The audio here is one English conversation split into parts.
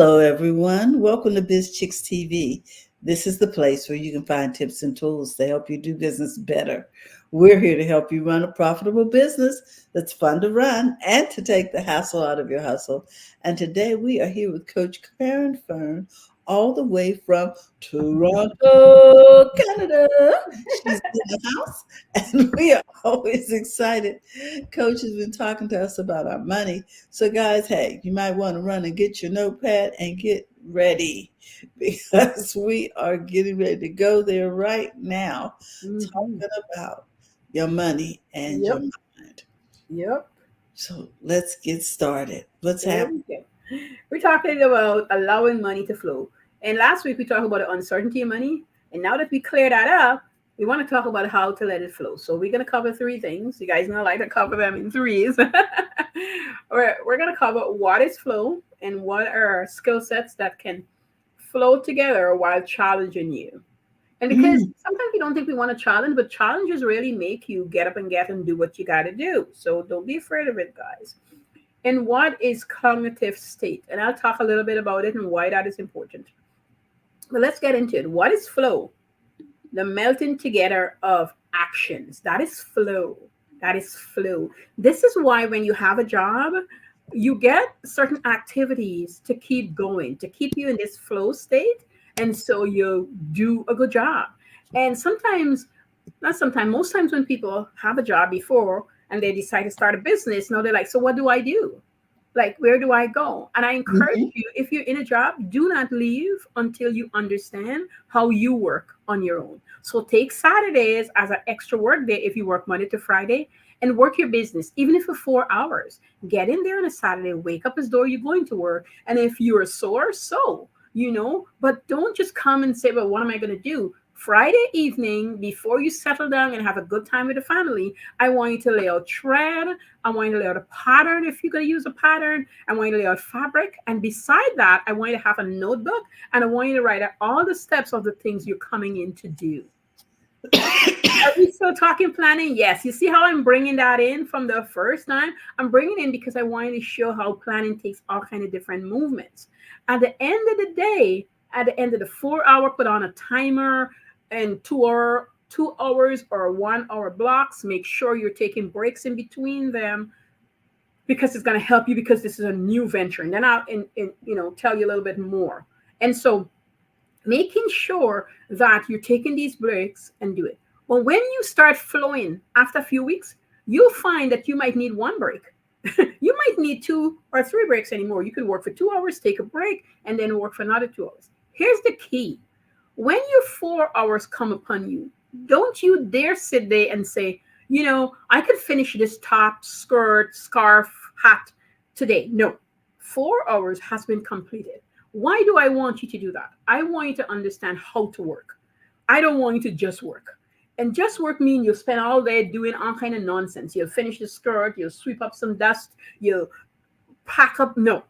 Hello, everyone. Welcome to Biz Chicks TV. This is the place where you can find tips and tools to help you do business better. We're here to help you run a profitable business that's fun to run and to take the hassle out of your hustle. And today we are here with Coach Caren Fern, all the way from Toronto, Canada. She's in the house, and we are always excited. Coach has been talking to us about our money. So, guys, hey, you might want to run and get your notepad and get ready because we are getting ready to go there right now, Mhm. talking about your money and your Yep. mind. Yep. So, let's get started. What's There happening? we go. We're talking about allowing money to flow. And last week we talked about the uncertainty of money. And now that we clear that up, we want to talk about how to let it flow. So we're going to cover three things. You guys know I like to cover them in threes. We're going to cover what is flow and what are skill sets that can flow together while challenging you. And because Mm, sometimes we don't think we want to challenge, but challenges really make you get up and get and do what you got to do. So don't be afraid of it, guys. And what is cognitive state? And I'll talk a little bit about it and why that is important. But let's get into it. What is flow? The melting together of actions. That is flow. That is flow. This is why when you have a job, you get certain activities to keep going, to keep you in this flow state. And so you do a good job. And sometimes, not sometimes, most times when people have a job before and they decide to start a business, now they're like, so what do I do? Like, where do I go? And I encourage mhm. you, if you're in a job, do not leave until you understand how you work on your own. So take Saturdays as an extra work day if you work Monday to Friday and work your business, even if for 4 hours. Get in there on a Saturday, wake up as though you're going to work. And if you're sore, but don't just come and say, well, what am I going to do? Friday evening, before you settle down and have a good time with the family, I want you to lay out thread. I want you to lay out a pattern if you're going to use a pattern. I want you to lay out fabric. And beside that, I want you to have a notebook and I want you to write out all the steps of the things you're coming in to do. Are we still talking planning? Yes. You see how I'm bringing that in from the first time? I'm bringing it in because I wanted to show how planning takes all kind of different movements. At the end of the day, at the end of the 4 hour, put on a timer and 2 hours or 1 hour blocks. Make sure you're taking breaks in between them because it's going to help you because this is a new venture. And then I'll tell you a little bit more. And so making sure that you're taking these breaks and do it. Well, when you start flowing after a few weeks, you'll find that you might need one break. You might need 2 or 3 breaks anymore. You can work for 2 hours, take a break, and then work for another 2 hours. Here's the key. When your 4 hours come upon you, don't you dare sit there and say, I could finish this top, skirt, scarf, hat today. No, 4 hours has been completed. Why do I want you to do that? I want you to understand how to work. I don't want you to just work. And just work means you'll spend all day doing all kind of nonsense. You'll finish the skirt, you'll sweep up some dust, you'll pack up. No,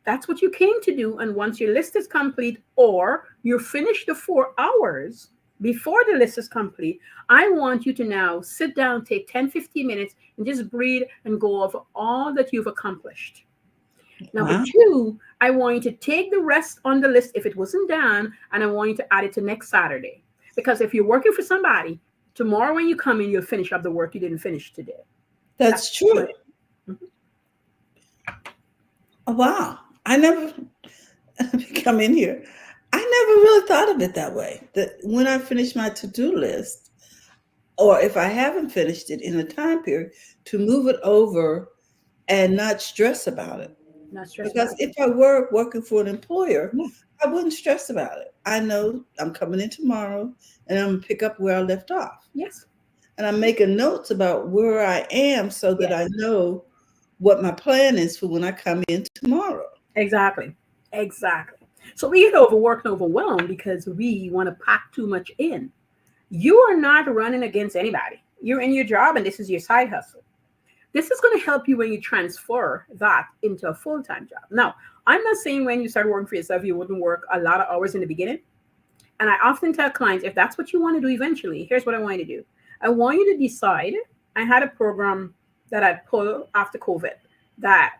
that's what you came to do. And once your list is complete or you finish the 4 hours before the list is complete, I want you to now sit down, take 10, 15 minutes, and just breathe and go over all that you've accomplished. Number Wow. two, I want you to take the rest on the list if it wasn't done, and I want you to add it to next Saturday. Because if you're working for somebody, tomorrow when you come in, you'll finish up the work you didn't finish today. That's That's what true. I want. Oh, wow. I never come in here. I never really thought of it that way. That when I finish my to-do list, or if I haven't finished it in a time period, to move it over and not stress about it. Not stress Because about it. if I were working for an employer, Yeah. I wouldn't stress about it. I know I'm coming in tomorrow and I'm gonna pick up where I left off. Yes. And I'm making notes about where I am so that I Yes. know what my plan is for when I come in tomorrow. Exactly. Exactly. So we get overworked and overwhelmed because we want to pack too much in. You are not running against anybody. You're in your job and this is your side hustle. This is going to help you when you transfer that into a full time job. Now, I'm not saying when you start working for yourself, you wouldn't work a lot of hours in the beginning. And I often tell clients, if that's what you want to do eventually, here's what I want you to do. I want you to decide. I had a program that I pulled after COVID that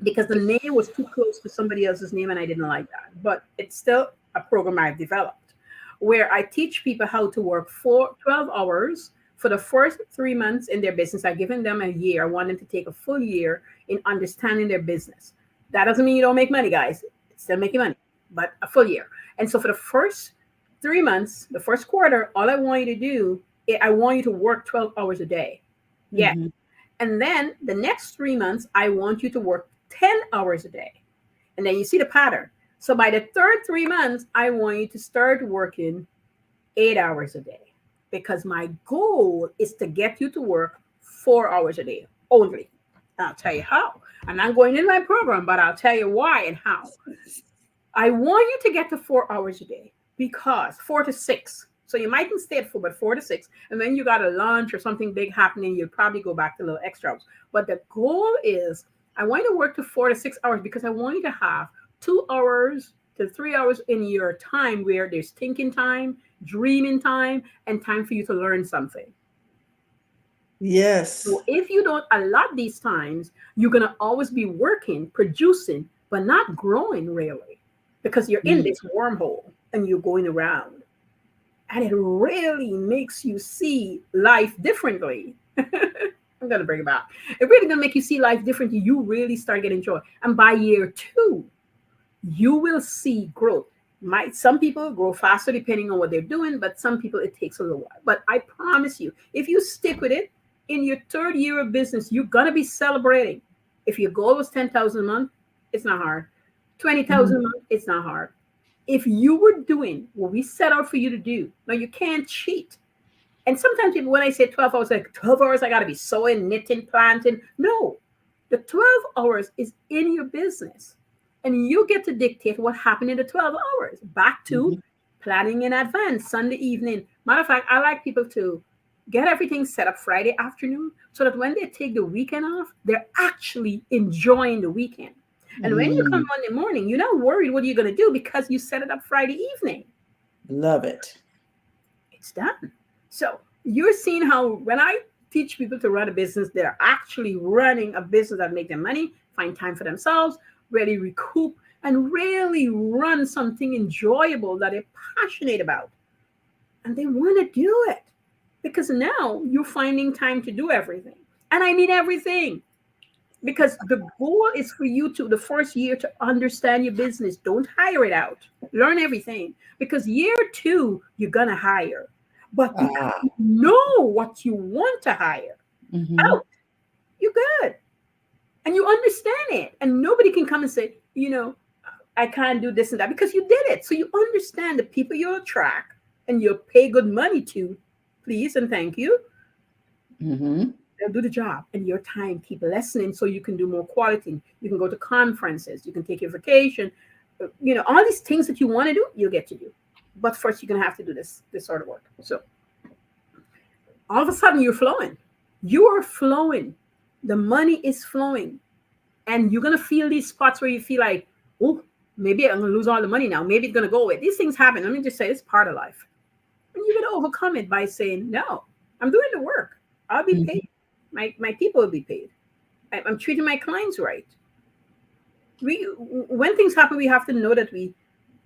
because the name was too close to somebody else's name and I didn't like that. But it's still a program I've developed where I teach people how to work for 12 hours for the first 3 months in their business. I've given them a year. I want them to take a full year in understanding their business. That doesn't mean you don't make money, guys. It's still making money, but a full year. And so for the first 3 months, the first quarter, all I want you to do, I want you to work 12 hours a day. Yeah. Mm-hmm. And then the next 3 months, I want you to work 10 hours a day. And then you see the pattern. So by the third 3 months, I want you to start working 8 hours a day because my goal is to get you to work 4 hours a day only. I'll tell you how. I'm not going in my program, but I'll tell you why and how. I want you to get to 4 hours a day because 4 to 6. So you mightn't stay at 4, but 4 to 6. And then you got a lunch or something big happening, you'll probably go back to a little extra hours. But the goal is I want you to work to 4 to 6 hours because I want you to have 2 hours to 3 hours in your time where there's thinking time, dreaming time, and time for you to learn something. Yes. So if you don't allot these times, you're going to always be working, producing, but not growing really because you're in Mm. this wormhole and you're going around. And it really makes you see life differently. I'm going to bring it back. It really going to make you see life differently. You really start getting joy. And by year 2, you will see growth. Some people grow faster depending on what they're doing, but some people it takes a little while. But I promise you, if you stick with it, in your third year of business, you're gonna be celebrating. If your goal was 10,000 a month, it's not hard. 20,000 Mhm. a month, it's not hard. If you were doing what we set out for you to do, now you can't cheat. And sometimes people, when I say 12 hours, like 12 hours, I got to be sewing, knitting, planting. No, the 12 hours is in your business. And you get to dictate what happened in the 12 hours. Back to Mhm. planning in advance, Sunday evening. Matter of fact, I like people to get everything set up Friday afternoon so that when they take the weekend off, they're actually enjoying the weekend. And when you come Mm. Monday morning, you're not worried what you're going to do because you set it up Friday evening. Love it. It's done. So you're seeing how when I teach people to run a business, they're actually running a business that make them money, find time for themselves, really recoup, and really run something enjoyable that they're passionate about. And they want to do it because now you're finding time to do everything. And I mean everything. Because the goal is for you to, the first year, to understand your business. Don't hire it out. Learn everything. Because year 2, you're going to hire. But because Ah. you know what you want to hire Mm-hmm. out, you're good. And you understand it. And nobody can come and say, I can't do this and that because you did it. So you understand the people you'll attract and you'll pay good money to, please and thank you. Mm-hmm. They'll do the job and your time keep lessening so you can do more quality. You can go to conferences, you can take your vacation, all these things that you want to do, you'll get to do. But first you're gonna have to do this sort of work. So all of a sudden you're flowing. You are flowing. The money is flowing. And you're gonna feel these spots where you feel like, oh, maybe I'm gonna lose all the money now. Maybe it's gonna go away. These things happen. Let me just say it's part of life. And you're gonna overcome it by saying, no, I'm doing the work. I'll be Mm-hmm. paid. My people will be paid. I'm treating my clients right. When things happen, we have to know that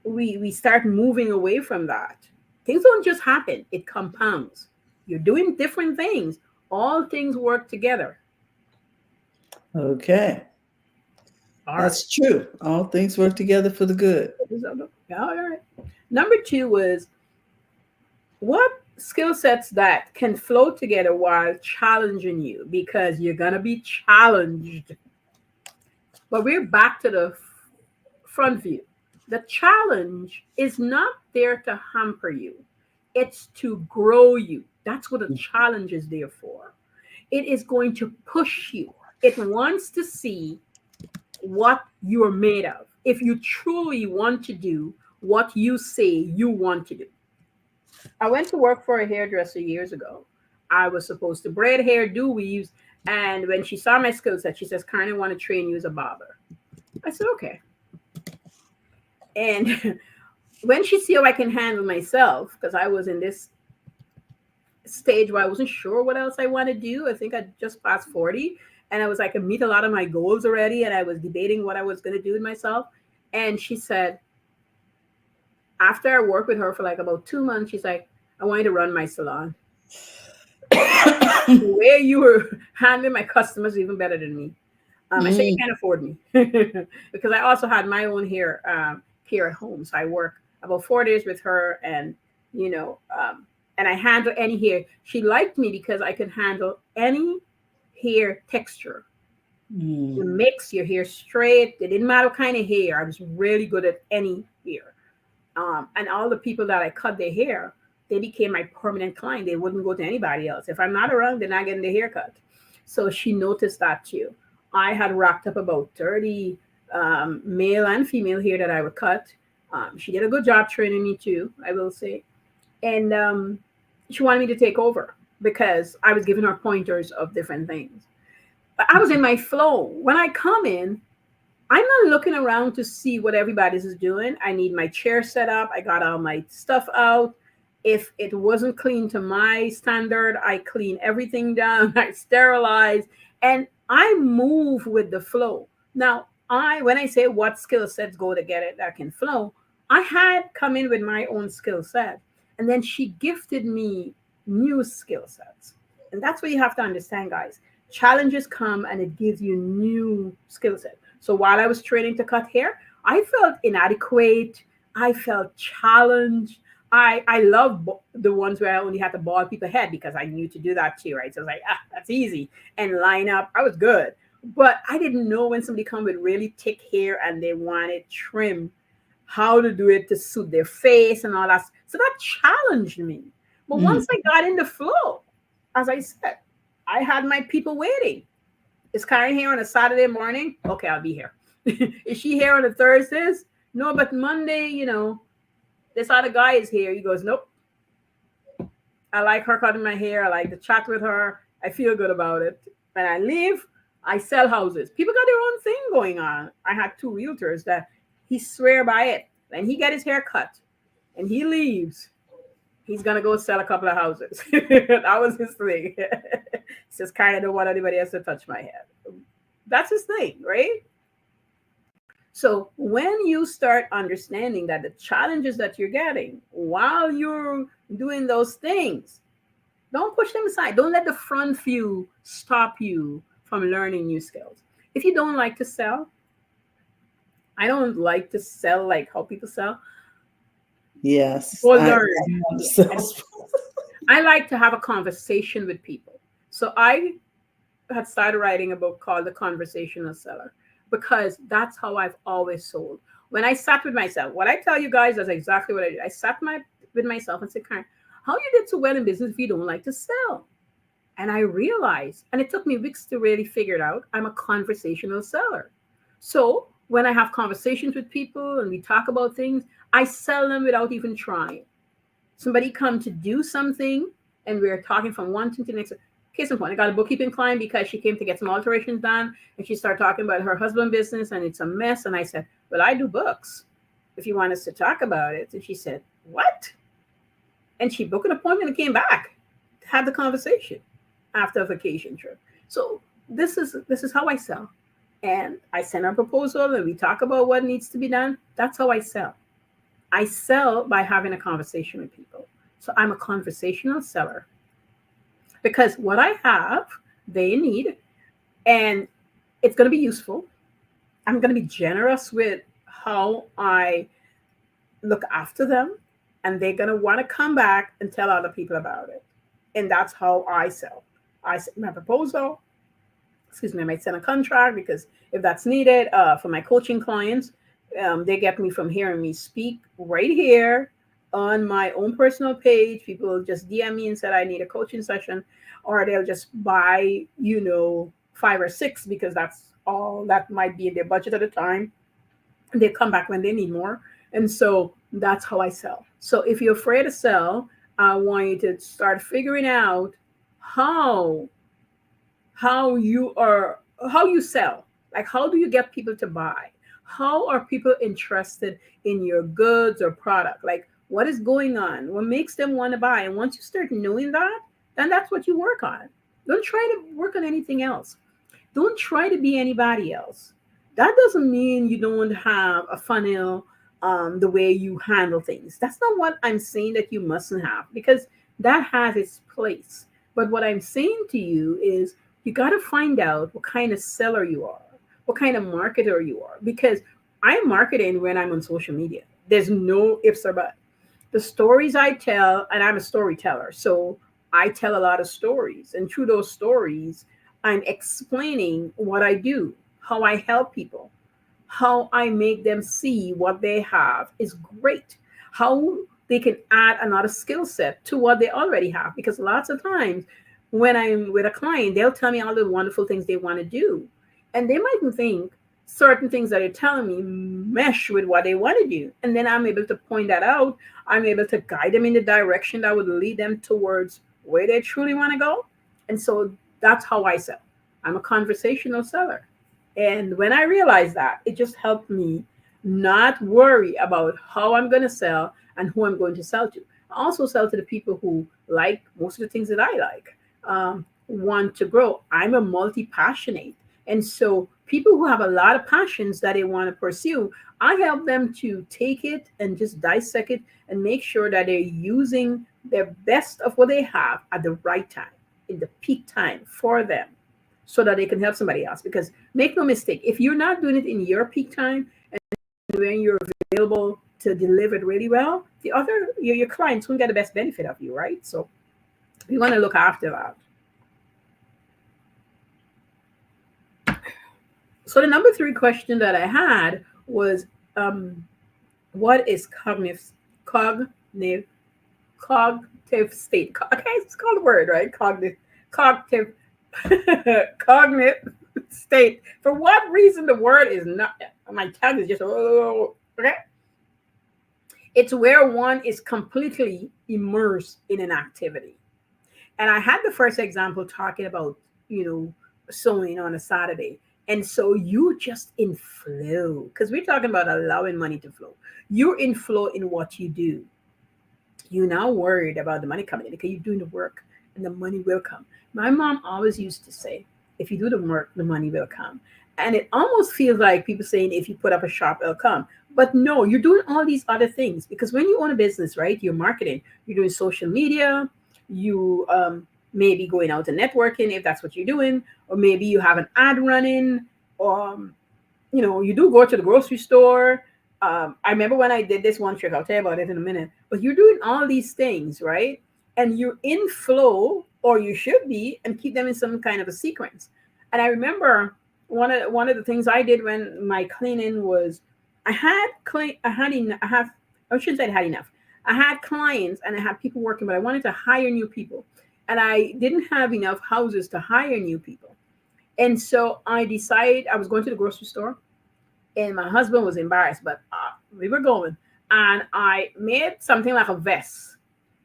we start moving away from that. Things don't just happen; it compounds. You're doing different things. All things work together. Okay. All right. That's true. All things work together for the good. Yeah, all right. Number 2 was what skill sets that can flow together while challenging you because you're gonna be challenged. But we're back to the front view. The challenge is not there to hamper you, it's to grow you. That's what a challenge is there for. It is going to push you, it wants to see what you're made of. If you truly want to do what you say you want to do. I went to work for a hairdresser years ago. I was supposed to braid hair, do weaves, and when she saw my skill set, she says, Karen, I want to train you as a barber. I said, okay. And when she see how I can handle myself, because I was in this stage where I wasn't sure what else I want to do. I think I just passed 40. and I was like, I meet a lot of my goals already, and I was debating what I was going to do with myself. And she said, after I worked with her for like about 2 months, she's like, I want you to run my salon. The way you were handling my customers even better than me. I said, you Mm. can't afford me because I also had my own hair here at home. So I work about 4 days with her, and you know, and I handle any hair. She liked me because I could handle any hair texture. You Mm. mix your hair straight. It didn't matter what kind of hair. I was really good at any hair. And all the people that I cut their hair, they became my permanent client. They wouldn't go to anybody else. If I'm not around, they're not getting their haircut. So she noticed that too. I had racked up about 30 male and female hair that I would cut. She did a good job training me too, I will say. And she wanted me to take over because I was giving her pointers of different things. But I was in my flow. When I come in, I'm not looking around to see what everybody's is doing. I need my chair set up. I got all my stuff out. If it wasn't clean to my standard, I clean everything down. I sterilize, and I move with the flow. Now, when I say what skill sets go to get it that can flow, I had come in with my own skill set, and then she gifted me new skill sets. And that's what you have to understand, guys. Challenges come and it gives you new skill sets. So while I was training to cut hair, I felt inadequate. I felt challenged. I love the ones where I only had to bald people head because I knew to do that too, right? So I was like, that's easy. And line up, I was good. But I didn't know when somebody come with really thick hair and they wanted trim, how to do it to suit their face and all that. So that challenged me. But Mm. once I got in the flow, as I said, I had my people waiting. Is Caren here on a Saturday morning? Okay, I'll be here. Is she here on a Thursdays? No, but Monday, this other guy is here. He goes, nope. I like her cutting my hair. I like to chat with her. I feel good about it. When I leave, I sell houses. People got their own thing going on. I had two realtors that he swear by it. When he get his hair cut and he leaves, he's gonna go sell a couple of houses. That was his thing. He says, kind of don't want anybody else to touch my head. That's his thing, right? So when you start understanding that the challenges that you're getting while you're doing those things, don't push them aside. Don't let the front view stop you from learning new skills. If you don't like to sell, I don't like to sell like how people sell. Yes, Go I learn. am Yeah. so. I like to have a conversation with people. So I had started writing a book called The Conversational Seller because that's how I've always sold. When I sat with myself, what I tell you guys is exactly what I did. I sat with myself and said, Karen, how you did so well in business if you don't like to sell? And I realized, and it took me weeks to really figure it out, I'm a conversational seller. So when I have conversations with people and we talk about things, I sell them without even trying. Somebody come to do something and we're talking from one thing to the next. Case in point, I got a bookkeeping client because she came to get some alterations done and she started talking about her husband business and it's a mess. And I said, well, I do books if you want us to talk about it. And she said, what? And she booked an appointment and came back to have the conversation after a vacation trip. So this is how I sell. And I send her a proposal and we talk about what needs to be done. That's how I sell. I sell by having a conversation with people. So I'm a conversational seller because what I have, they need, and it's going to be useful. I'm going to be generous with how I look after them, and they're going to want to come back and tell other people about it. And that's how I sell. I send my proposal. Excuse me, I might send a contract because if that's needed for my coaching clients, they get me from hearing me speak right here on my own personal page. People will just DM me and said I need a coaching session, or they'll just buy, 5 or 6 because that's all that might be in their budget at the time. They come back when they need more, and so that's how I sell. So if you're afraid to sell, I want you to start figuring out how how you sell. Like, how do you get people to buy? How are people interested in your goods or product? Like, what is going on? What makes them want to buy? And once you start knowing that, then that's what you work on. Don't try to work on anything else. Don't try to be anybody else. That doesn't mean you don't have a funnel, the way you handle things. That's not what I'm saying that you mustn't have, because that has its place. But what I'm saying to you is you got to find out what kind of seller you are, what kind of marketer you are, because I'm marketing when I'm on social media. There's no ifs or buts. The stories I tell, and I'm a storyteller, so I tell a lot of stories. And through those stories, I'm explaining what I do, how I help people, how I make them see what they have is great, how they can add another skill set to what they already have. Because lots of times when I'm with a client, they'll tell me all the wonderful things they want to do. And they mightn't think certain things that they're telling me mesh with what they want to do. And then I'm able to point that out. I'm able to guide them in the direction that would lead them towards where they truly want to go. And so that's how I sell. I'm a conversational seller. And when I realized that, it just helped me not worry about how I'm going to sell and who I'm going to sell to. I also sell to the people who like most of the things that I like, want to grow. I'm a multi passionate. And so people who have a lot of passions that they want to pursue, I help them to take it and just dissect it and make sure that they're using their best of what they have at the right time, in the peak time for them, so that they can help somebody else. Because make no mistake, if you're not doing it in your peak time and when you're available to deliver it really well, the other your clients won't get the best benefit of you, right? So you want to look after that. So the number three question that I had was, what is cognitive cognitive state? Okay, it's called a word, right? Cognitive cognitive state. For what reason the word is not, my tongue is just, oh, okay. It's where one is completely immersed in an activity. And I had the first example talking about, sewing on a Saturday. And so you just in flow, because we're talking about allowing money to flow. You're in flow in what you do. You're not worried about the money coming in because you're doing the work and the money will come. My mom always used to say, if you do the work, the money will come. And it almost feels like people saying, if you put up a shop, it'll come. But no, you're doing all these other things, because when you own a business, right, you're marketing, you're doing social media, you maybe going out and networking if that's what you're doing, or maybe you have an ad running, or you do go to the grocery store. I remember when I did this one trick, I'll tell you about it in a minute, but you're doing all these things, right? And you're in flow, or you should be, and keep them in some kind of a sequence. And I remember one of the things I did when my cleaning was, I shouldn't say I had enough. I had clients and I had people working, but I wanted to hire new people. And I didn't have enough houses to hire new people. And so I decided I was going to the grocery store, and my husband was embarrassed, but we were going. And I made something like a vest.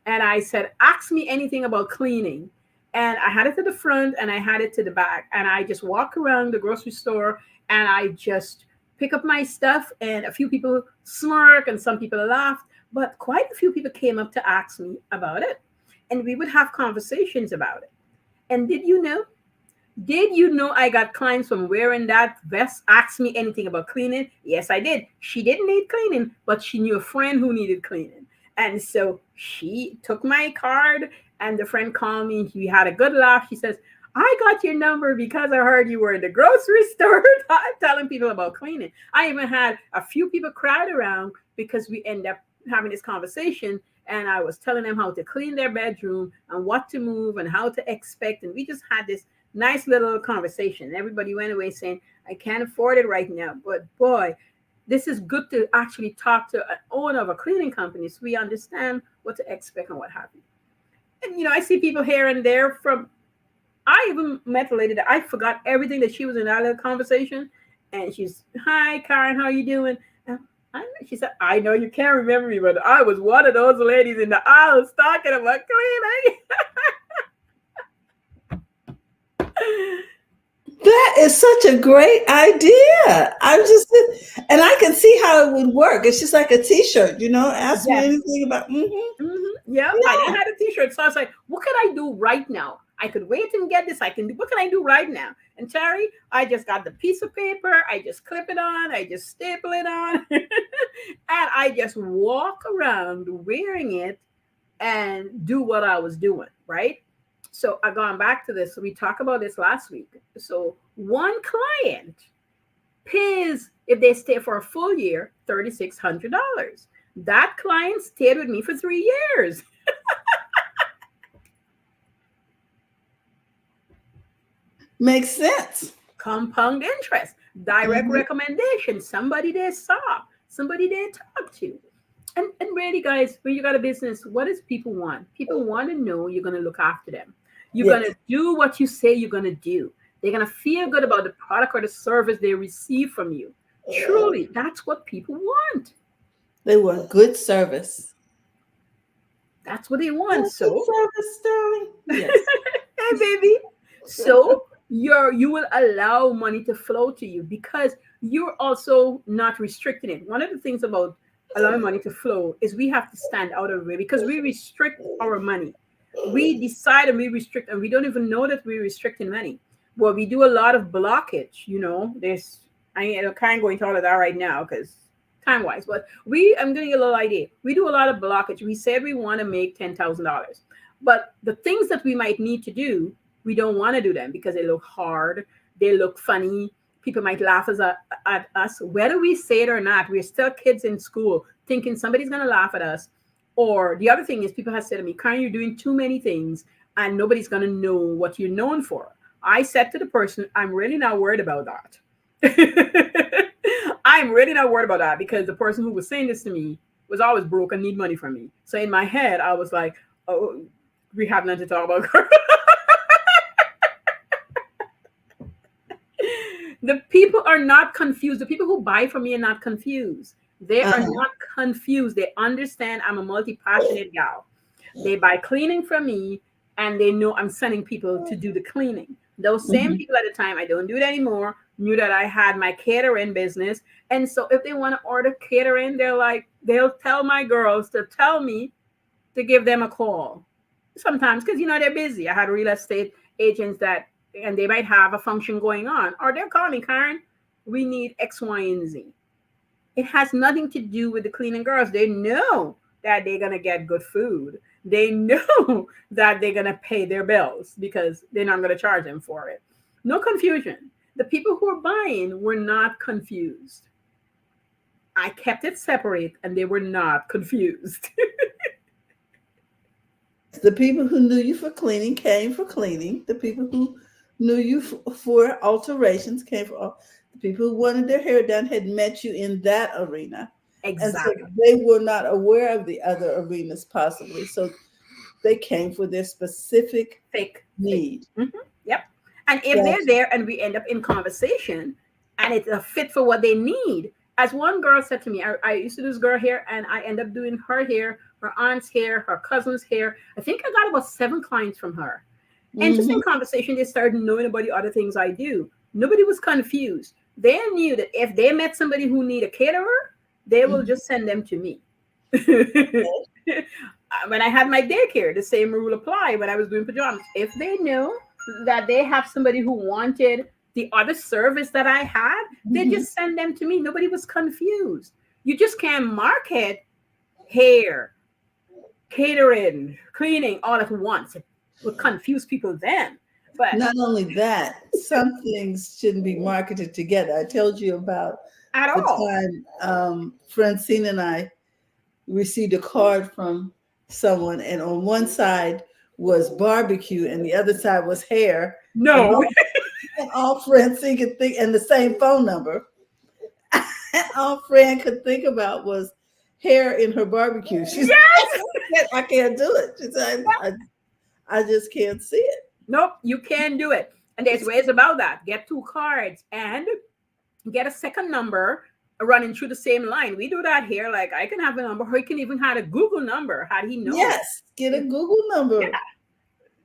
And I said, ask me anything about cleaning. And I had it to the front and I had it to the back. And I just walk around the grocery store and I just pick up my stuff. And a few people smirk and some people laughed. But quite a few people came up to ask me about it. And we would have conversations about it. And did you know I got clients from wearing that vest? Asked me anything about cleaning? Yes, I did. She didn't need cleaning, but she knew a friend who needed cleaning. And so she took my card, and the friend called me. We had a good laugh. She says, I got your number because I heard you were in the grocery store telling people about cleaning. I even had a few people crowd around because we end up having this conversation. And I was telling them how to clean their bedroom and what to move and how to expect. And we just had this nice little conversation. Everybody went away saying, I can't afford it right now. But boy, this is good to actually talk to an owner of a cleaning company so we understand what to expect and what have you. And, I see people here and there from, I even met a lady that I forgot everything that she was in that little conversation. And she's, hi, Caren, how are you doing? She said, I know you can't remember me, but I was one of those ladies in the aisles talking about cleaning. That is such a great idea. And I can see how it would work. It's just like a T-shirt, Ask me Yes. anything about. Mm-hmm. Yeah, I Yeah. didn't have a T-shirt, so I was like, "What can I do right now I could wait and get this. I can do, what can I do right now? And Terry, I just got the piece of paper. I just clip it on. I just staple it on. And I just walk around wearing it and do what I was doing, right? So I gone back to this. So we talked about this last week. So one client pays, if they stay for a full year, $3,600. That client stayed with me for 3 years. Makes sense. Compound interest, direct Mhm. recommendation, somebody they saw, somebody they talked to. And really, guys, when you got a business, what does people want? People want to know you're going to look after them. You're going Yes. to do what you say you're going to do. They're going to feel good about the product or the service they receive from you. Truly, that's what people want. They want good service. That's what they You want. want good So, service, Sterling? Yes. hey, baby. So you will allow money to flow to you because you're also not restricting it. One of the things about allowing money to flow is we have to stand out of the way because we restrict our money. We decide and we restrict, and we don't even know that we're restricting money. Well, we do a lot of blockage. There's I can't go into all of that right now because time wise, but I'm giving you a little idea. We do a lot of blockage. We said we want to make $10,000, but the things that we might need to do, we don't want to do them because they look hard, they look funny. People might laugh at us, whether we say it or not. We're still kids in school thinking somebody's going to laugh at us. Or the other thing is, people have said to me, Karen, you're doing too many things and nobody's going to know what you're known for. I said to the person, I'm really not worried about that. I'm really not worried about that because the person who was saying this to me was always broke and need money from me. So in my head, I was like, oh, we have nothing to talk about. The people are not confused. The people who buy from me are not confused. They are Uh-huh. not confused. They understand I'm a multi passionate gal. They buy cleaning from me and they know I'm sending people to do the cleaning. Those same Mhm. people at the time, I don't do it anymore, knew that I had my catering business. And so if they want to order catering, they'll tell my girls to tell me to give them a call. Sometimes, because they're busy. I had real estate agents that, and they might have a function going on, or they're calling, Karen, we need X, Y, and Z. It has nothing to do with the cleaning girls. They know that they're gonna get good food. They know that they're gonna pay their bills because they're not gonna charge them for it. No confusion. The people who are buying were not confused. I kept it separate and they were not confused. The people who knew you for cleaning came for cleaning. The people who knew you for alterations came for the people who wanted their hair done had met you in that arena. And so Exactly. they were not aware of the other arenas possibly. So they came for their specific Fake, fake. need. Yep. And if they're Gotcha. there and we end up in conversation and it's a fit for what they need, as one girl said to me, I used to do this girl hair and I end up doing her hair, her aunt's hair, her cousin's hair. I think I got about 7 clients from her. And just in Hmm. conversation, they started knowing about the other things I do. Nobody was confused. They knew that if they met somebody who need a caterer, they will Hmm. just send them to me. When I had my daycare, the same rule applied when I was doing pajamas. If they know that they have somebody who wanted the other service that I had, they Hmm. just send them to me. Nobody was confused. You just can't market hair, catering, cleaning all at once. It would confuse people then. But Not only that, some things shouldn't be marketed together. I told you about at the all. time Francine and I received a card from someone, and on one side was barbecue, and the other side was hair, and No. all Francine could think, and the same phone number, and all Fran could think about was hair in her barbecue. She's Yes. I can't do it. She said, I just can't see it. Nope, you can do it. And there's It's ways about that. Get 2 cards and get a second number running through the same line. We do that here. Like I can have a number, or he can even have a Google number had he known. yes, get a Google Yeah, number.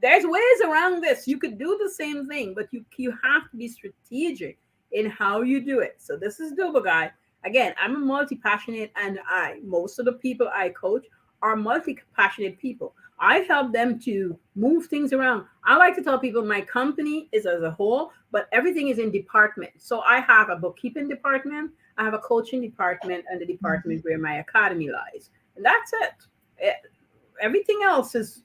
there's ways around this. You could do the same thing, but you have to be strategic in how you do it. So this is Double Guy. Again, I'm a multi-passionate, and most of the people I coach are multi-passionate people. I help them to move things around. I like to tell people my company is as a whole, but everything is in departments. So I have a bookkeeping department, I have a coaching department, and the department where my academy lies. And that's it. Everything else is,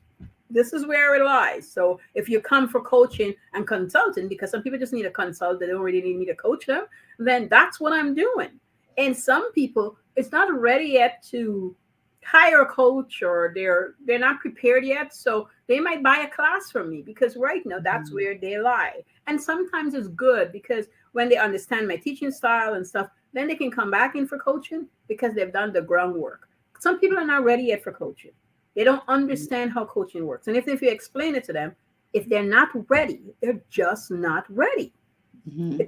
this is where it lies. So if you come for coaching and consulting, because some people just need a consult, they don't really need a coach them, then that's what I'm doing. And some people, it's not ready yet to hire a coach, or they're not prepared yet, so they might buy a class from me, because right now that's Mhm. where they lie. And sometimes it's good, because when they understand my teaching style and stuff, then they can come back in for coaching because they've done the groundwork. Some people are not ready yet for coaching. They don't understand how coaching works. And if you explain it to them, if they're not ready, they're just not ready. Mhm.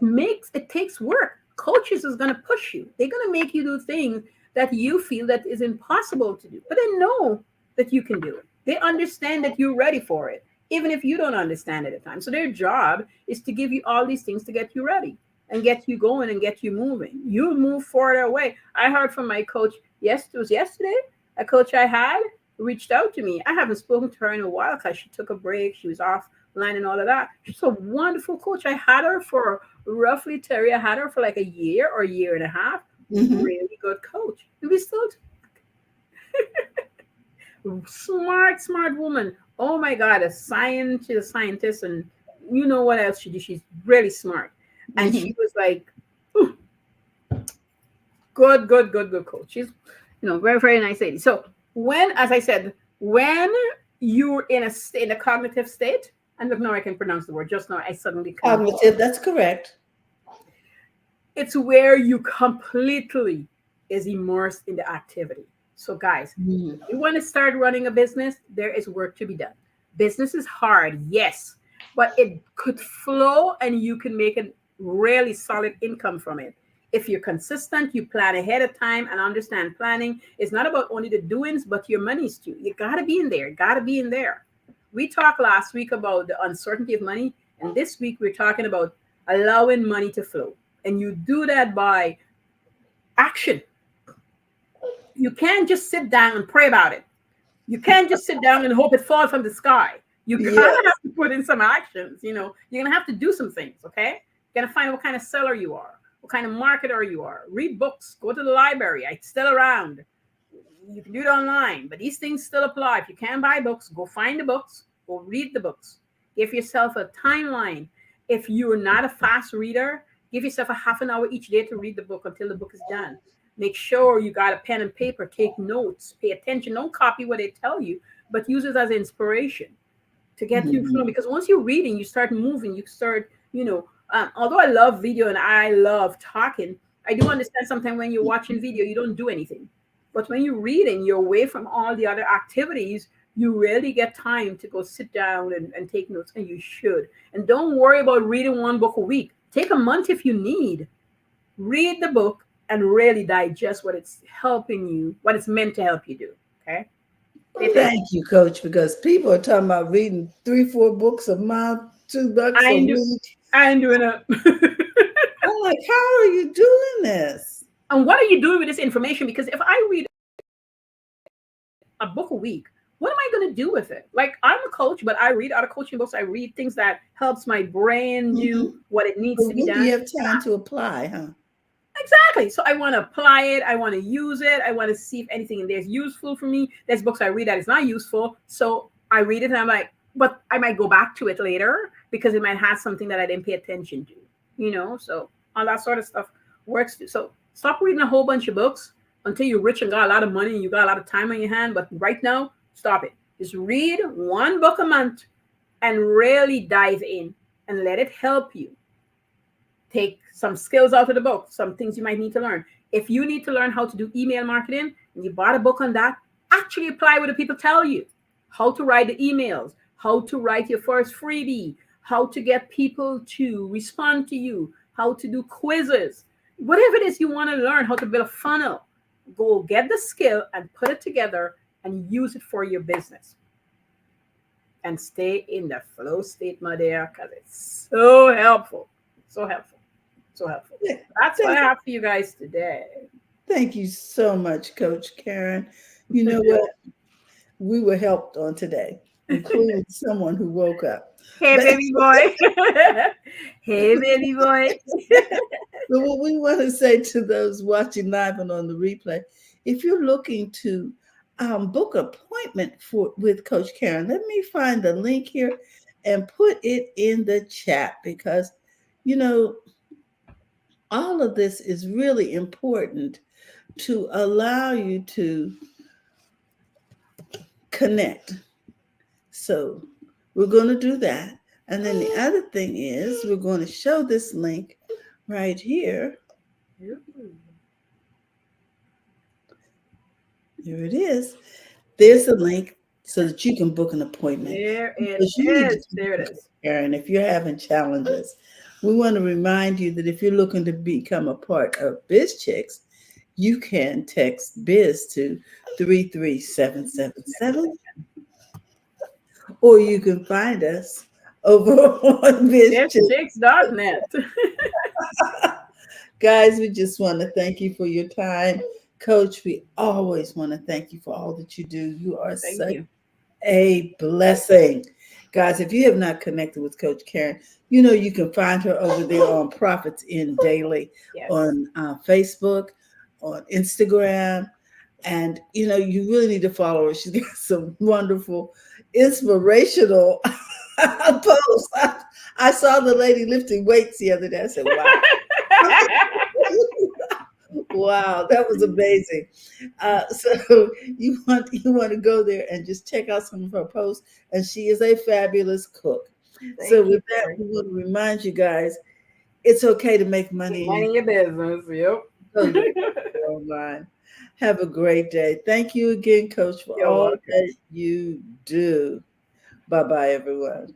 It takes work. Coaches is going to push you. They're going to make you do things that you feel that is impossible to do, but they know that you can do it. They understand that you're ready for it, even if you don't understand at the time. So their job is to give you all these things to get you ready and get you going and get you moving. You move further away. I heard from my coach, yes, it was yesterday, a coach I had reached out to me. I haven't spoken to her in a while because she took a break. She was offline and all of that. She's a wonderful coach. I had her for roughly, Terry, I had her for like a year or a year and a half. Mhm. Really good coach. And we still smart woman. Oh my God, a science, she's a scientist, and you know what else she did? She's really smart. And she Mhm. was like, "Ooh, good coach. She's, very, very nice lady." So when, as I said, when you're in a cognitive state, and look, now I can pronounce the word. Just now, I suddenly couldn't. Cognitive, that's correct. It's where you completely is immersed in the activity. So, guys, if Mhm. you want to start running a business, there is work to be done. Business is hard, yes, but it could flow and you can make a really solid income from it. If you're consistent, you plan ahead of time and understand planning. It's not about only the doings, but your money's too. You got to be in there, got to be in there. We talked last week about the uncertainty of money, and this week we're talking about allowing money to flow. And you do that by action. You can't just sit down and pray about it. You can't just sit down and hope it falls from the sky. You kind of Yes. have to put in some actions. You're gonna have to do some things. Okay, you're gonna find what kind of seller you are, what kind of marketer you are. Read books. Go to the library. It's still around. You can do it online, but these things still apply. If you can't buy books, go find the books. Go read the books. Give yourself a timeline. If you're not a fast reader, give yourself a half an hour each day to read the book until the book is done. Make sure you got a pen and paper. Take notes. Pay attention. Don't copy what they tell you, but use it as inspiration to get you Mhm. flowing. Because once you're reading, you start moving. You start, although I love video and I love talking, I do understand sometimes when you're watching video, you don't do anything. But when you're reading, you're away from all the other activities. You really get time to go sit down and take notes, and you should. And don't worry about reading one book a week. Take a month if you need. Read the book and really digest what it's helping you, what it's meant to help you do. Okay? Pay attention. Thank you, Coach, because people are talking about reading 3, 4 books a month, $2 I a ain't, do, week. I ain't doing it. I'm like, how are you doing this? And what are you doing with this information? Because if I read a book a week, what am I going to do with it? Like, I'm a coach, but I read other coaching books. I read things that helps my brain do Mhm. what it needs But to be when do done. you have time to apply, huh? Exactly. So I want to apply it. I want to use it. I want to see if anything in there is useful for me. There's books I read that is not useful. So I read it and I'm like, but I might go back to it later because it might have something that I didn't pay attention to, So all that sort of stuff works too. So stop reading a whole bunch of books until you're rich and got a lot of money and you got a lot of time on your hand. But right now, stop it. Just read one book a month and really dive in and let it help you take some skills out of the book, some things you might need to learn. If you need to learn how to do email marketing and you bought a book on that, actually apply what the people tell you. How to write the emails, how to write your first freebie, how to get people to respond to you, how to do quizzes, whatever it is you want to learn, how to build a funnel. Go get the skill and put it together and use it for your business. And stay in the flow state, my dear, because it's so helpful. So helpful. So helpful. Th- That's what I Thank, have for you guys today. thank you so much, Coach Caren. You know what? we were helped on today, including someone who woke up. Hey, But baby boy. Hey, baby boy. but what we want to say to those watching live and on the replay, if you're looking to book an appointment for with Coach Karen, let me find the link here and put it in the chat because, you know, all of this is really important to allow you to connect. So we're going to do that. And then the other thing is we're going to show this link right here. Here it is. There's a link so that you can book an appointment There it because you need to is. talk There it to is. Karen if you're having challenges. We want to remind you that if you're looking to become a part of Biz Chicks, you can text Biz to 33777, or you can find us over on Biz Chicks. BizChicks.net. Guys, we just want to thank you for your time. Coach, we always want to thank you for all that you do. You are Thank such you. a blessing. Guys, if you have not connected with Coach Karen, you know you can find her over there on Profits in Daily Yes. on Facebook, on Instagram. And, you know, you really need to follow her. She's got some wonderful, inspirational posts. I saw the lady lifting weights the other day. I said, wow. Wow, that was amazing. So you want to go there and just check out some of her posts, and she is a fabulous cook. So Thank you, with that, Mary. we want to remind you guys, it's okay to make Get money in money in your business. Yep. your online. Have a great day. Thank you again, Coach, for You're all welcome. that you do. Bye bye, everyone.